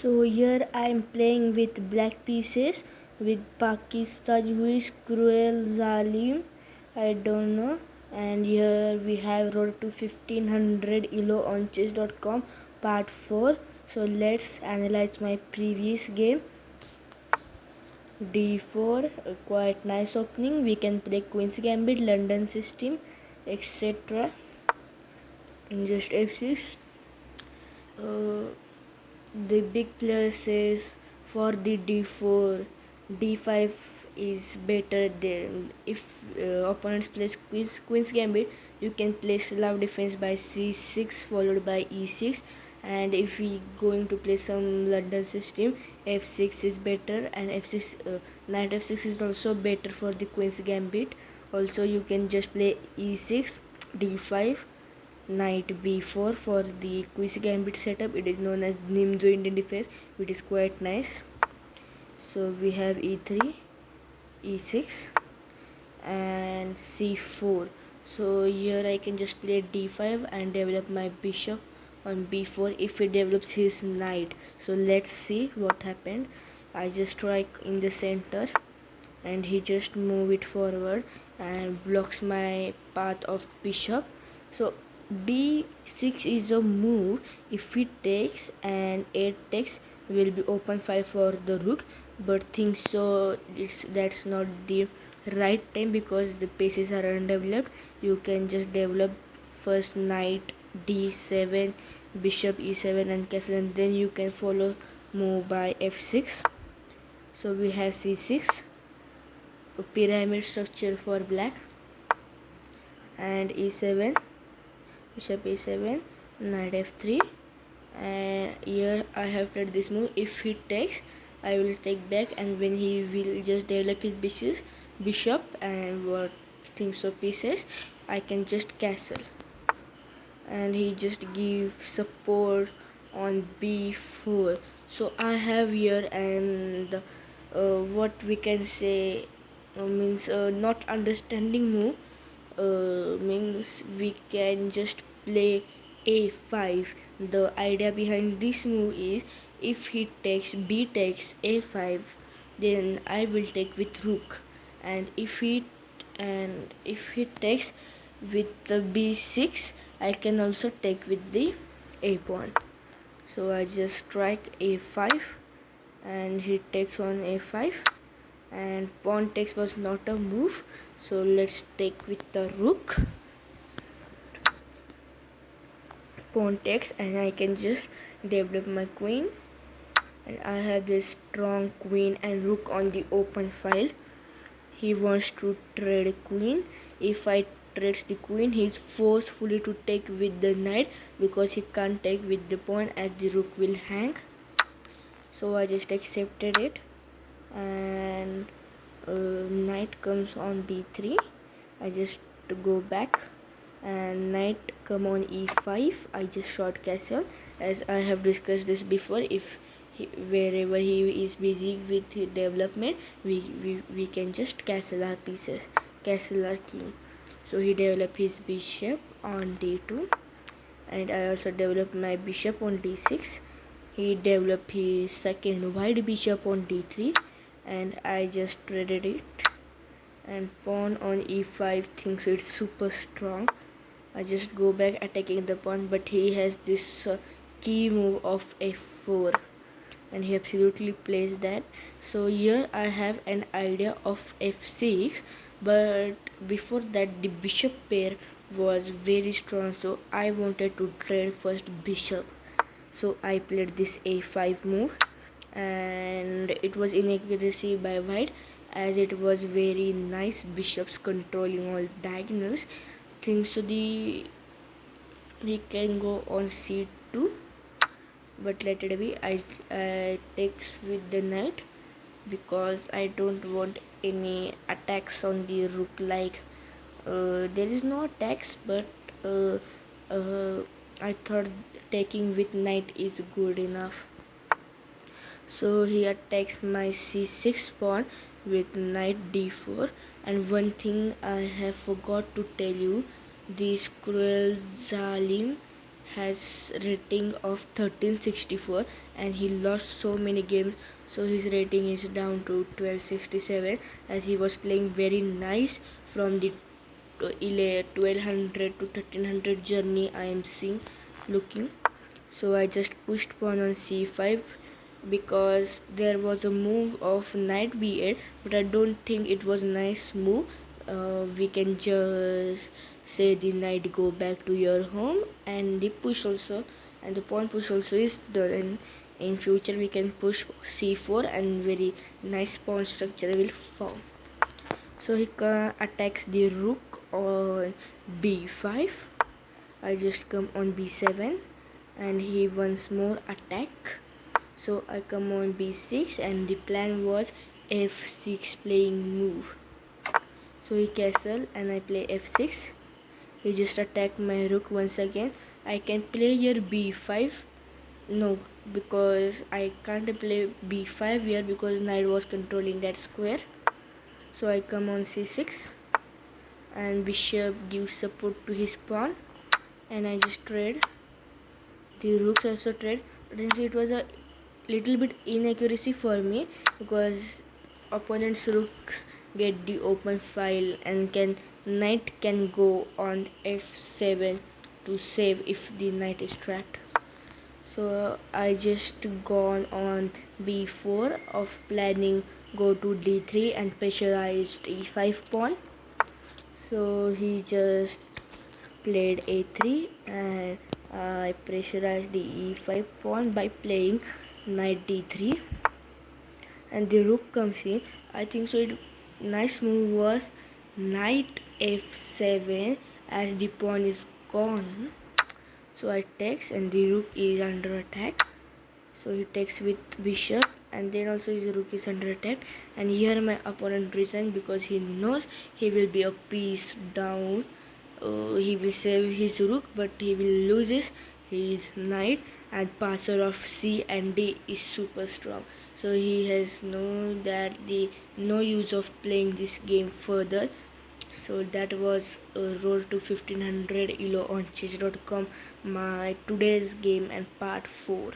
So here I am playing with black pieces with Pakistan who is Cruel Zalim, I don't know. And here we have road to 1500 elo on chess.com part 4. So let's analyze my previous game. d4, a quite nice opening. We can play Queen's Gambit, London system, etc. And just f6. The big player says for the d4, d5 is better than if opponents plays Queen's Gambit. You can play Slav defense by c6 followed by e6, and if we going to play some London system, f6 is better, and f6 knight f6 is also better for the Queen's Gambit. Also you can just play e6, d5, knight b4 for the Queen's Gambit setup. It is known as Nimzo Indian defense, which is quite nice. So we have e3, e6 and c4. So here I can just play d5 and develop my bishop on b4 if he develops his knight. So let's see what happened. I just strike in the center and he just move it forward and blocks my path of bishop. So b6 is a move. If he takes and 8 takes will be open file for the rook, but think so that's not the right time because the pieces are undeveloped. You can just develop first knight d7, bishop e7 and castle, and then you can follow move by f6. So we have c6, a pyramid structure for black, and e7, bishop e7, knight f3, and here I have played this move. If he takes, I will take back, and when he will just develop his bishop and what things of pieces, I can just castle, and he just give support on b4. So I have here, and what we can say means not understanding move means we can just play a5. The idea behind this move is if he takes b takes a5, then I will take with rook, and if he takes with the b6, I can also take with the a pawn. So I just strike a5 and he takes on a5, and pawn takes was not a move, so let's take with the rook. Pawn takes and I can just develop my queen, and I have this strong queen and rook on the open file. He wants to trade queen. If I trades the queen, he is forcefully to take with the knight because he can't take with the pawn as the rook will hang. So I just accepted it, and knight comes on b3. I just go back and knight come on e5. I just short castle, as I have discussed this before. If wherever he is busy with his development, we can just castle our pieces, castle our king. So he developed his bishop on d2, and I also developed my bishop on d6. He developed his second white bishop on d3, and I just traded it, and pawn on e5 thinks it's super strong. I just go back attacking the pawn, but he has this key move of f4, and he absolutely plays that. So here I have an idea of f6, but before that the bishop pair was very strong, so I wanted to trade first bishop. So I played this a5 move, and it was inaccuracy by white, as it was very nice bishops controlling all diagonals. Think so he can go on c2, but let it be. I takes with the knight because I don't want any attacks on the rook. Like there is no attacks, but I thought taking with knight is good enough. So he attacks my c6 pawn with knight d4. And one thing I have forgot to tell you, this Cruel Zalim has rating of 1364 and he lost so many games, so his rating is down to 1267 as he was playing very nice from the 1200 to 1300 journey I am seeing looking. So I just pushed pawn on c5 because there was a move of knight b8, but I don't think it was nice move. We can just say the knight go back to your home, and the push also, and the pawn push also is done. In future we can push c4 and very nice pawn structure will form. So he attacks the rook on b5. I just come on b7 and he once more attack. So I come on b6 and the plan was f6 playing move. So he castle and I play f6. He just attacked my rook once again. I can play here b5. No, because I can't play b5 here because knight was controlling that square. So I come on c6 and bishop gives support to his pawn and I just trade. The rooks also trade, but it was a little bit inaccuracy for me because opponent's rooks get the open file and knight can go on f7 to save if the knight is trapped. So I just gone on b4 of planning go to d3 and pressurized e5 pawn. So he just played a3 and I pressurized the e5 pawn by playing knight d3 and the rook comes in. I think so nice move was knight f7 as the pawn is gone. So I takes and the rook is under attack. So he takes with bishop and then also his rook is under attack, and here my opponent resigns because he knows he will be a piece down. He will save his rook but he will lose his knight, and passer of c and d is super strong. So he has known that the no use of playing this game further. So that was Road to 1500 ELO on chess.com, my today's game and part 4.